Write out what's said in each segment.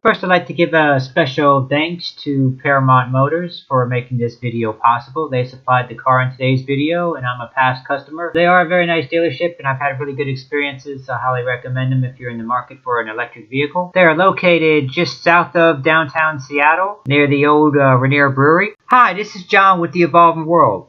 First, I'd like to give a special thanks to Paramount Motors for making this video possible. They supplied the car in today's video, and I'm a past customer. They are a very nice dealership, and I've had really good experiences. I highly recommend them if you're in the market for an electric vehicle. They are located just south of downtown Seattle, near the old Rainier Brewery. Hi, this is John with The Evolving World.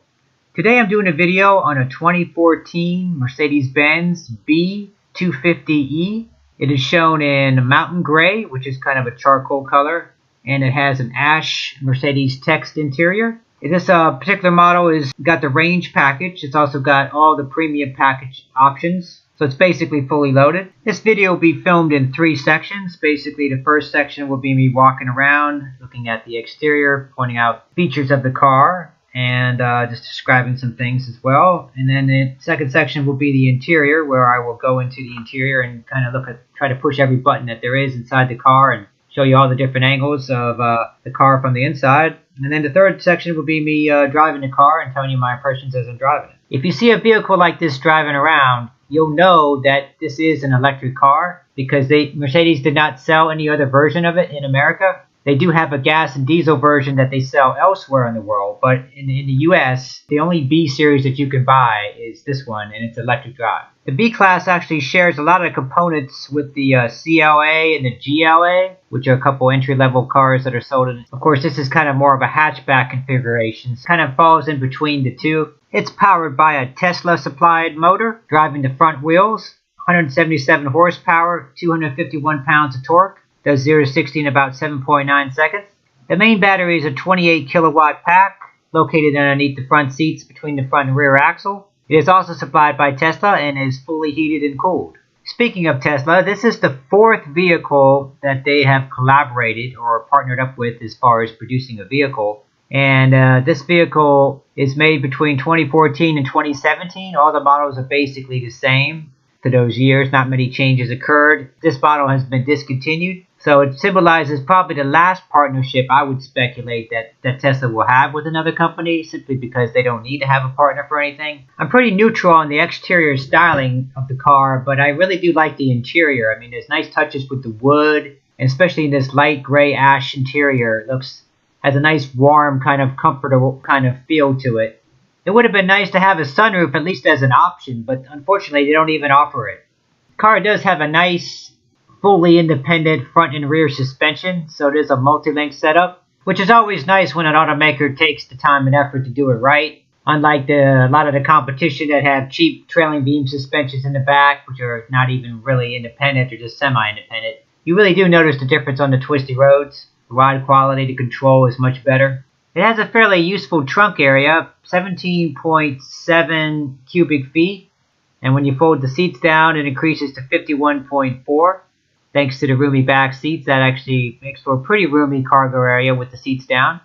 Today I'm doing a video on a 2014 Mercedes-Benz B250e. It is shown in mountain gray, which is kind of a charcoal color, and it has an ash Mercedes text interior. This particular model is got the range package. It's also got all the premium package options, so it's basically fully loaded. This video will be filmed in 3 sections. Basically, the first section will be me walking around, looking at the exterior, pointing out features of the car, and just describing some things as well. And then the second section will be the interior, where I will go into the interior and kind of try to push every button that there is inside the car and show you all the different angles of the car from the inside. And then the third section will be me driving the car and telling you my impressions as I'm driving it. If you see a vehicle like this driving around, you'll know that this is an electric car because Mercedes did not sell any other version of it in America. They do have a gas and diesel version that they sell elsewhere in the world, but in the US, the only B series that you can buy is this one, and it's electric drive. The B class actually shares a lot of components with the CLA and the GLA, which are a couple entry-level cars that are sold in. Of course, this is kind of more of a hatchback configuration. It kind of falls in between the two. It's powered by a Tesla-supplied motor, driving the front wheels, 177 horsepower, 251 pounds of torque. Does 0 to 60 in about 7.9 seconds. The main battery is a 28 kilowatt pack located underneath the front seats between the front and rear axle. It is also supplied by Tesla and is fully heated and cooled. Speaking of Tesla, this is the 4th vehicle that they have collaborated or partnered up with as far as producing a vehicle. And this vehicle is made between 2014 and 2017. All the models are basically the same to those years. Not many changes occurred. This model has been discontinued. So it symbolizes probably the last partnership I would speculate that Tesla will have with another company, simply because they don't need to have a partner for anything. I'm pretty neutral on the exterior styling of the car, but I really do like the interior. I mean, there's nice touches with the wood, and especially in this light gray ash interior. It has a nice warm, kind of comfortable kind of feel to it. It would have been nice to have a sunroof, at least as an option, but unfortunately they don't even offer it. The car does have a nice fully independent front and rear suspension, so it is a multi-link setup, which is always nice when an automaker takes the time and effort to do it right. Unlike a lot of the competition that have cheap trailing beam suspensions in the back, which are not even really independent or just semi-independent, you really do notice the difference on the twisty roads. The ride quality, the control is much better. It has a fairly useful trunk area, 17.7 cubic feet, and when you fold the seats down, it increases to 51.4. Thanks to the roomy back seats, that actually makes for a pretty roomy cargo area with the seats down.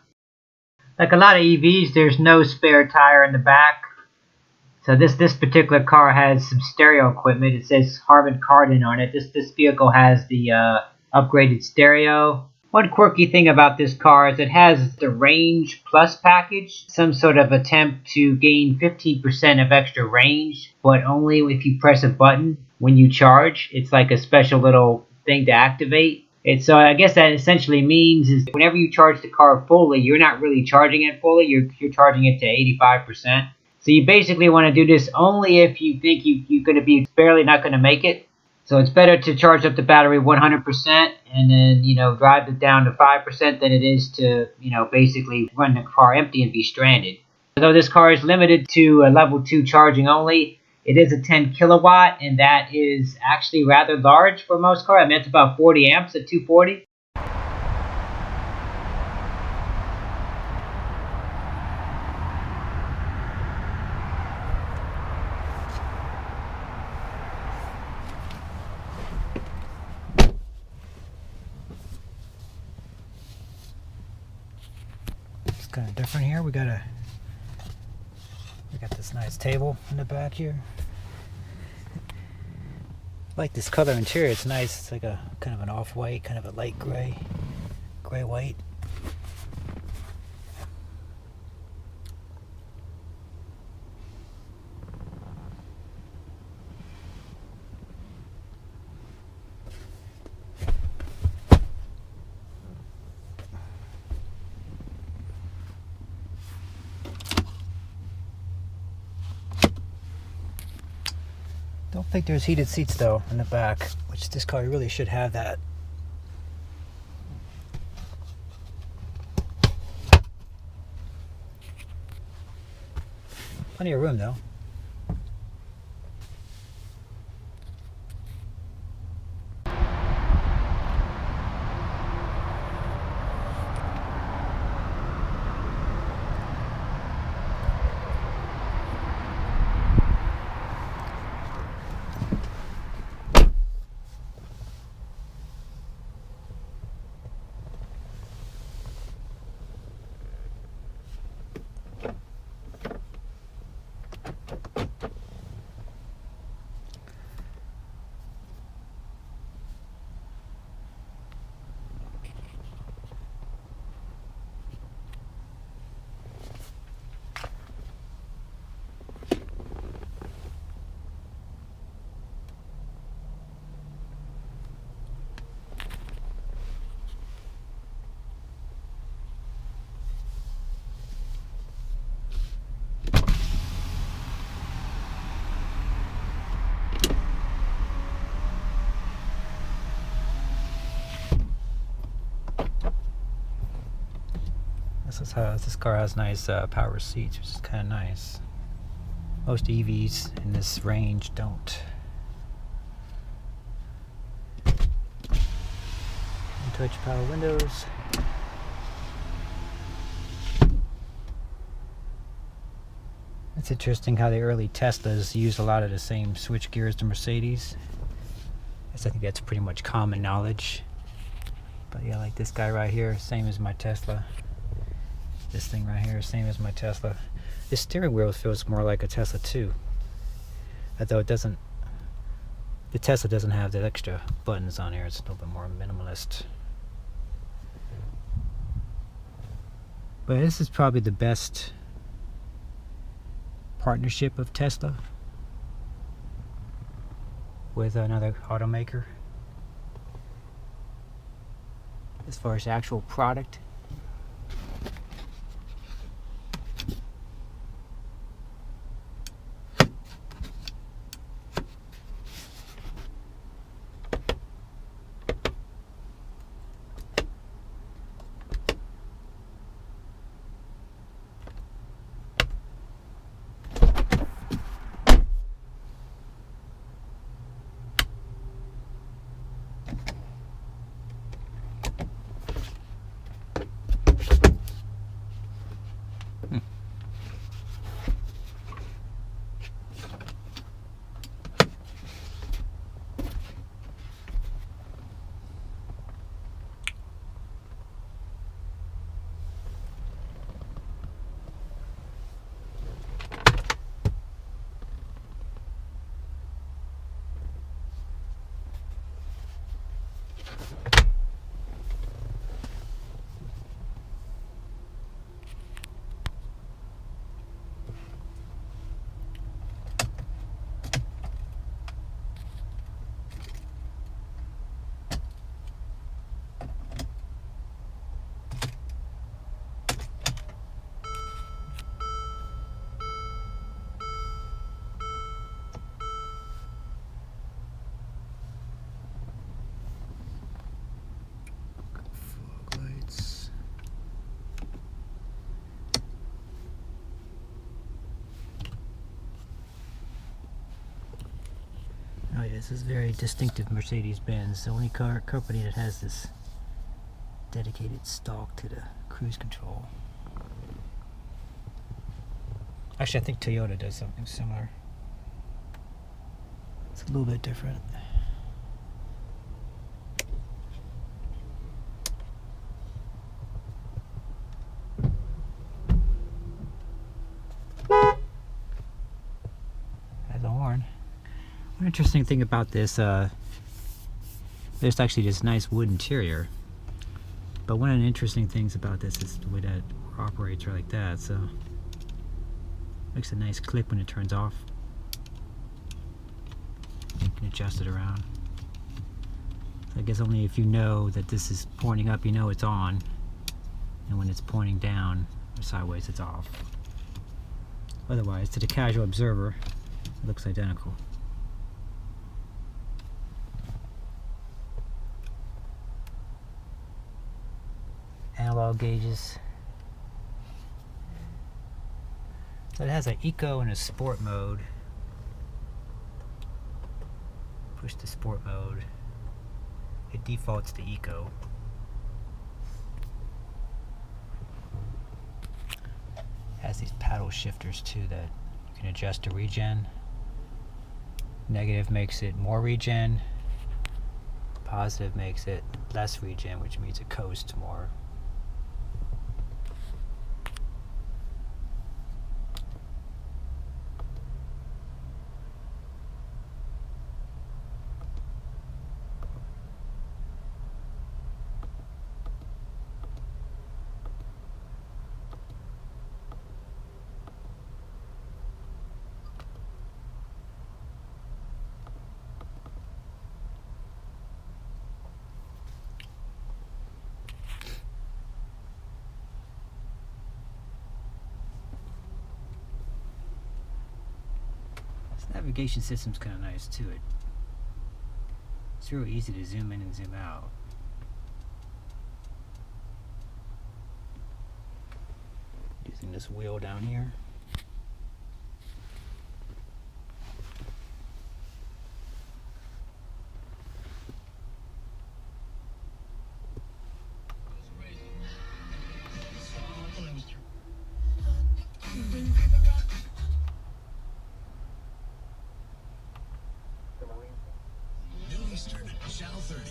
Like a lot of EVs, there's no spare tire in the back. So this particular car has some stereo equipment. It says Harman Kardon on it. This vehicle has the upgraded stereo. One quirky thing about this car is it has the Range Plus package, some sort of attempt to gain 15% of extra range, but only if you press a button when you charge. It's like a special little thing to activate. So I guess that essentially means is whenever you charge the car fully, you're not really charging it fully, you're charging it to 85%. So you basically want to do this only if you think you're going to be barely not going to make it. So it's better to charge up the battery 100% and then, drive it down to 5% than it is to, basically run the car empty and be stranded. Although this car is limited to level 2 charging only, it is a 10 kilowatt, and that is actually rather large for most cars. I mean, it's about 40 amps at 240. It's kind of different here. We got this nice table in the back here. I like this color interior. It's nice. It's like a kind of an off-white, kind of a light gray-white. think there's heated seats though in the back, which this car really should have that. Plenty of room though. This car has nice power seats, which is kind of nice. Most EVs in this range don't. Touch power windows. It's interesting how the early Teslas used a lot of the same switch gears to Mercedes. I think that's pretty much common knowledge. But yeah, like this guy right here, same as my Tesla. This thing right here, same as my Tesla. This steering wheel feels more like a Tesla too. Although it doesn't, the Tesla doesn't have the extra buttons on here. It's a little bit more minimalist. But this is probably the best partnership of Tesla with another automaker as far as the actual product. Oh yeah, this is very distinctive Mercedes-Benz. The only company that has this dedicated stalk to the cruise control. Actually, I think Toyota does something similar. It's a little bit different. Has a horn. One interesting thing about this, there's actually this nice wood interior. But one of the interesting things about this is the way that it operates like that. So makes a nice click when it turns off. You can adjust it around. So I guess only if you know that this is pointing up, you know it's on. And when it's pointing down or sideways, it's off. Otherwise, to the casual observer, it looks identical. oil gauges. So it has an eco and a sport mode. Push the sport mode. It defaults to eco. Has these paddle shifters too that you can adjust to regen. Negative makes it more regen. Positive makes it less regen, which means it coasts more. Navigation system's kind of nice too. It's real easy to zoom in and zoom out. Using this wheel down here. Channel 30.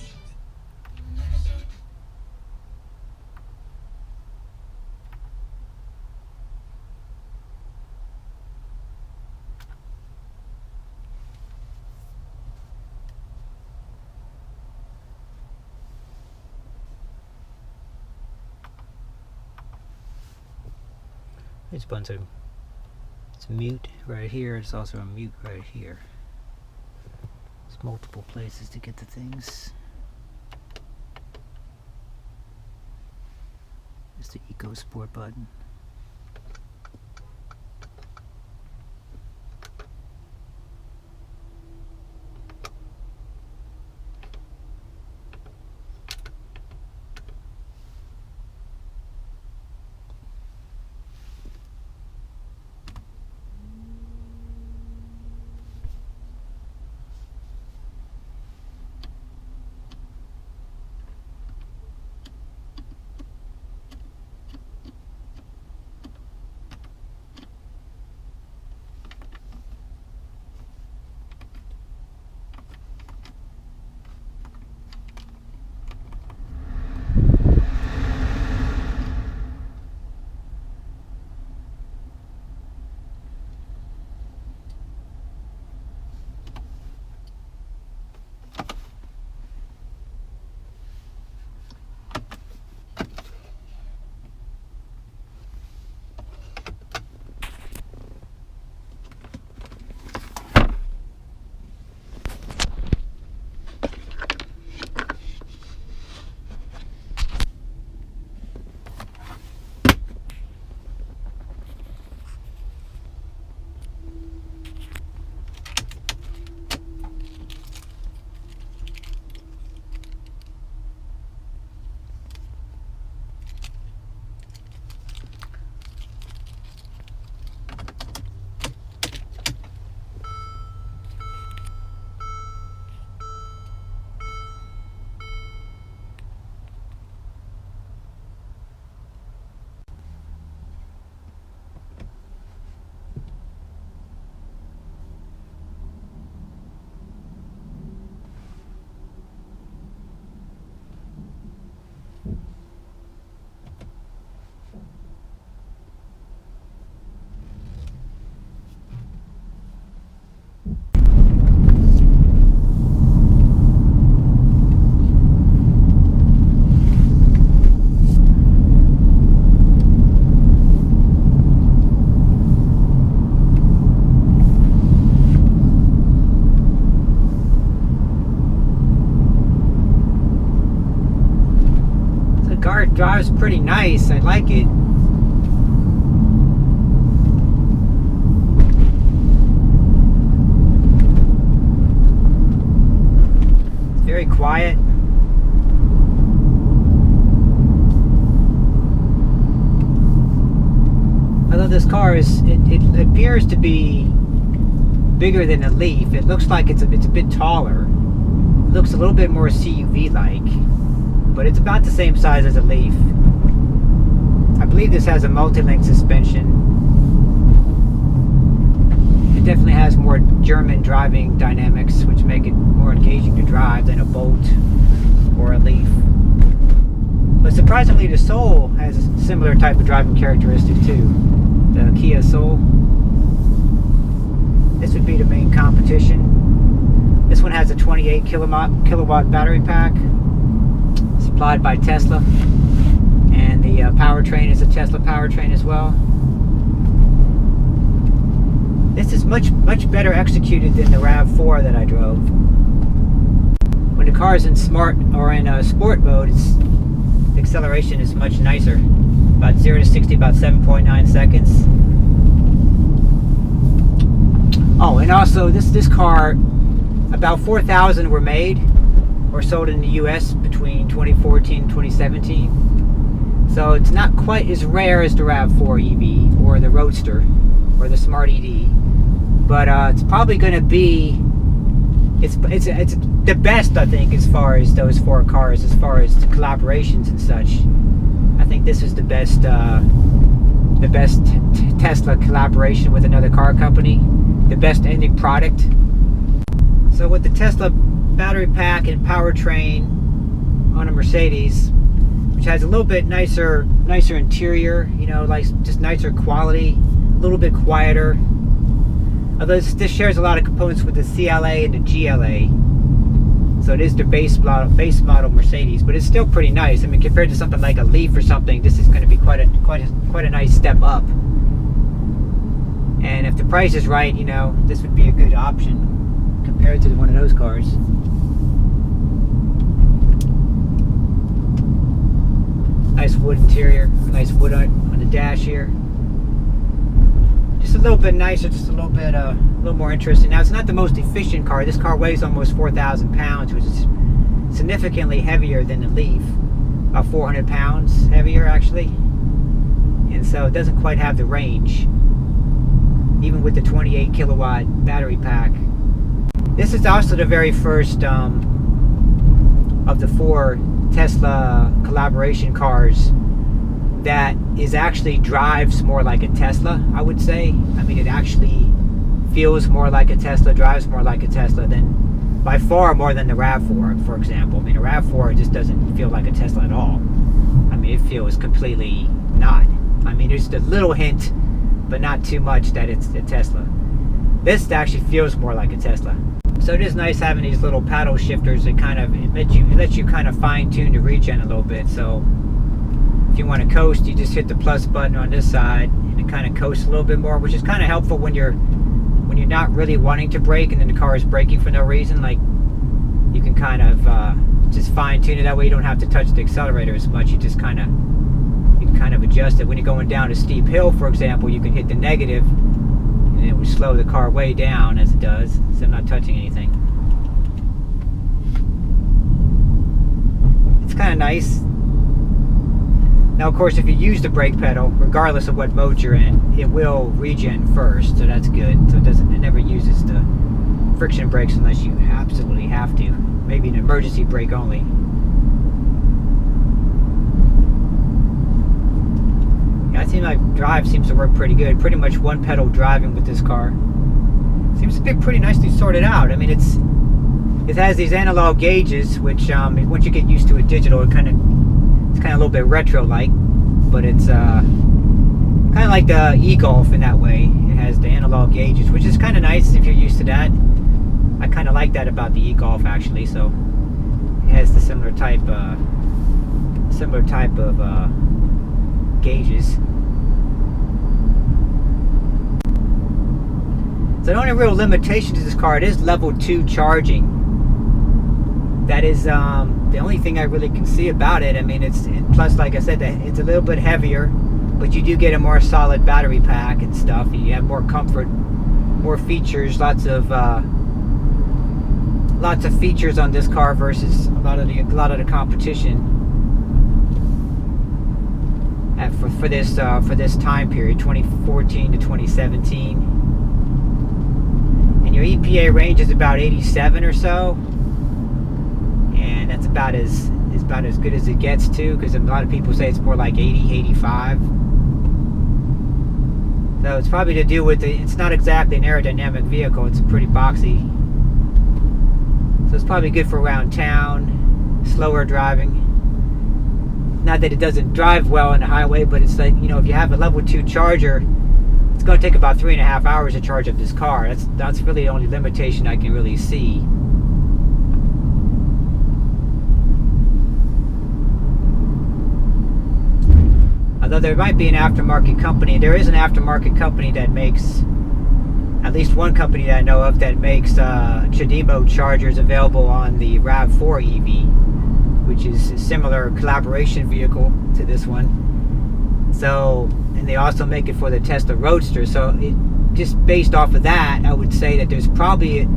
There's a bunch of, it's mute right here, it's also a mute right here. There's multiple places to get the things. There's the Eco Sport button. Drives pretty nice. I like it. It's very quiet. So this car it appears to be bigger than a Leaf. It looks like it's a bit taller. It looks a little bit more CUV-like, but it's about the same size as a Leaf. I believe this has a multi-link suspension. It definitely has more German driving dynamics, which make it more engaging to drive than a Volt or a Leaf. But surprisingly, the Soul has a similar type of driving characteristic too. The Kia Soul. This would be the main competition. This one has a 28 kilowatt battery pack, supplied by Tesla, and the powertrain is a Tesla powertrain as well. This is much better executed than the RAV4 that I drove. When the car is in smart or in sport mode, the acceleration is much nicer. About 0 to 60, about 7.9 seconds. Oh, and also this car, about 4,000 were made or sold in the US between 2014 and 2017. So it's not quite as rare as the RAV4 EV or the Roadster or the Smart ED. But it's probably going to be, it's the best, I think, as far as those 4 cars, as far as the collaborations and such. I think this is the best Tesla collaboration with another car company, the best ending product. So with the Tesla battery pack and powertrain on a Mercedes, which has a little bit nicer interior, you know, like just nicer quality, a little bit quieter. Although this shares a lot of components with the CLA and the GLA, so it is the base model Mercedes, but it's still pretty nice. I mean, compared to something like a Leaf or something, this is going to be quite a nice step up. And if the price is right, you know, this would be a good option compared to one of those cars. Nice wood interior, nice wood on the dash here. Just a little bit nicer, just a little more interesting. Now, it's not the most efficient car. This car weighs almost 4,000 pounds, which is significantly heavier than the Leaf. About 400 pounds heavier, actually. And so it doesn't quite have the range, even with the 28 kilowatt battery pack. This is also the very first of the 4 Tesla collaboration cars that actually drives more like a Tesla, I would say. I mean, it actually feels more like a Tesla, drives more like a Tesla than, by far more than the RAV4, for example. I mean, a RAV4 just doesn't feel like a Tesla at all. I mean, it feels completely not. I mean, there's a little hint, but not too much that it's a Tesla. This actually feels more like a Tesla. So it is nice having these little paddle shifters that kind of let you kind of fine tune the regen a little bit. So if you want to coast, you just hit the plus button on this side and it kind of coasts a little bit more, which is kind of helpful when you're not really wanting to brake and then the car is braking for no reason. Like, you can kind of just fine tune it. That way you don't have to touch the accelerator as much. You just kind of adjust it. When you're going down a steep hill, for example, you can hit the negative and it would slow the car way down as it does, so I'm not touching anything. It's kind of nice. Now, of course, if you use the brake pedal, regardless of what mode you're in, it will regen first, so that's good. So it never uses the friction brakes unless you absolutely have to. Maybe an emergency brake only. Yeah, I think my drive seems to work pretty good. Pretty much one pedal driving with this car. Seems to be pretty nicely sorted out. I mean, it has these analog gauges, which once you get used to it digital, it's kind of a little bit retro-like, but it's kind of like the e-Golf in that way. It has the analog gauges, which is kind of nice if you're used to that. I kind of like that about the e-Golf, actually. So it has the similar type of gauges. So the only real limitation to this car, it is level 2 charging. That is the only thing I really can see about it. I mean, plus, like I said, it's a little bit heavier, but you do get a more solid battery pack and stuff. You have more comfort, more features, lots of features on this car versus a lot of the competition. for this time period, 2014 to 2017. And your EPA range is about 87 or so, and that's about as good as it gets to, because a lot of people say it's more like 80, 85. So it's probably to do with it's not exactly an aerodynamic vehicle, it's pretty boxy. So it's probably good for around town, slower driving. Not that it doesn't drive well on the highway, but it's like, you know, if you have a level 2 charger, it's going to take about 3.5 hours to charge up this car. That's really the only limitation I can really see. Although there might be an aftermarket company, there is an aftermarket company that makes, at least one company that I know of, that makes Chademo chargers available on the RAV4 EV, which is a similar collaboration vehicle to this one. So, and they also make it for the Tesla Roadster. So, just based off of that, I would say that there's probably a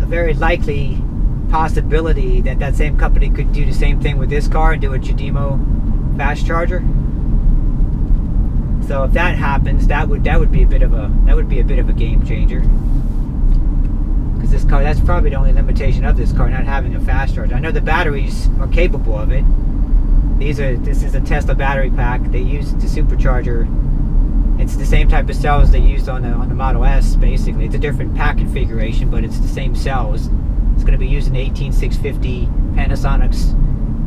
very likely possibility that that same company could do the same thing with this car and do a Chademo fast charger. So if that happens, that would be a bit of a game changer. Because this car, that's probably the only limitation of this car, not having a fast charger. I know the batteries are capable of it. This is a Tesla battery pack. They use the supercharger. It's the same type of cells they used on the Model S. Basically, it's a different pack configuration, but it's the same cells. It's going to be using the 18650 Panasonic's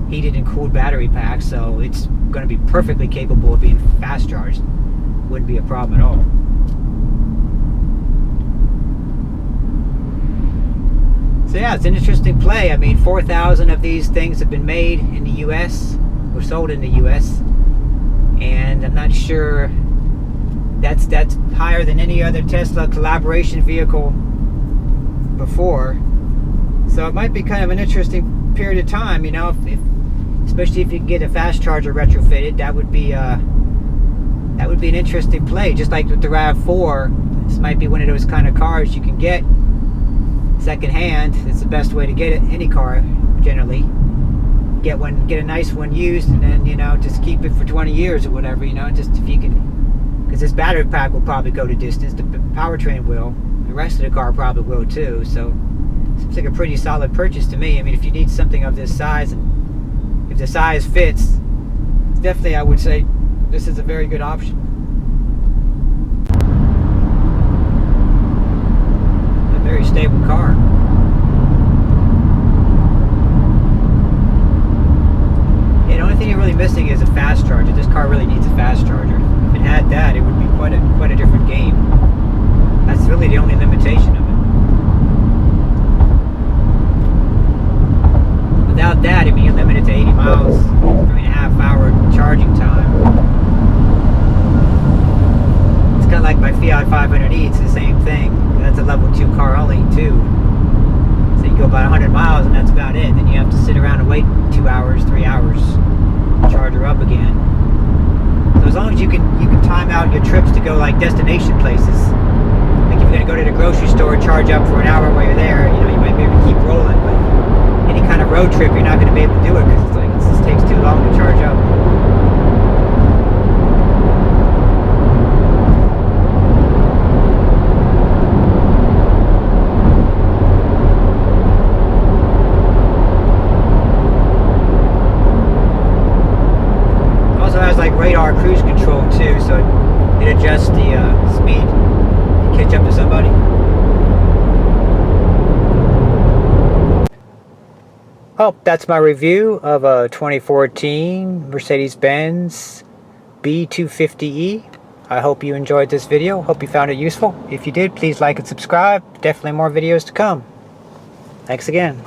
heated and cooled battery pack, so it's going to be perfectly capable of being fast charged. Wouldn't be a problem at all. So yeah, it's an interesting play. I mean, 4,000 of these things have been made in the US, or sold in the US, and I'm not sure that's higher than any other Tesla collaboration vehicle before. So it might be kind of an interesting period of time, you know, especially if you can get a fast charger retrofitted. That would be an interesting play. Just like with the RAV4, this might be one of those kind of cars you can get second hand. It's the best way to get it, any car generally. Get a nice one used, and then, you know, just keep it for 20 years or whatever, you know, just if you can, because this battery pack will probably go the distance, the powertrain will, the rest of the car probably will too. So seems like a pretty solid purchase to me. I mean, if you need something of this size, and if the size fits, definitely I would say this is a very good option. A very stable car. Yeah, the only thing you're really missing is a fast charger. This car really needs a fast charger. If it had that, it would be quite a different game. That's really the only limitation of it. Without that, I mean, you're limited to 80 miles, 3.5 hour charging time. It's kind of like my Fiat 500e, it's the same thing. That's a level 2 car only, too. So you go about 100 miles and that's about it. Then you have to sit around and wait 2 hours, 3 hours to charge her up again. So as long as you can time out your trips to go like destination places. Like if you're going to go to the grocery store, charge up for an hour while you're there, you know, you might be able to keep rolling, but any kind of road trip, you're not going to be able to do it because it's like, it just takes too long to charge up. It also has like radar cruise control too, so it adjusts the speed to catch up to somebody. Well, that's my review of a 2014 Mercedes-Benz B250e. I hope you enjoyed this video. Hope you found it useful. If you did, please like and subscribe. Definitely more videos to come. Thanks again.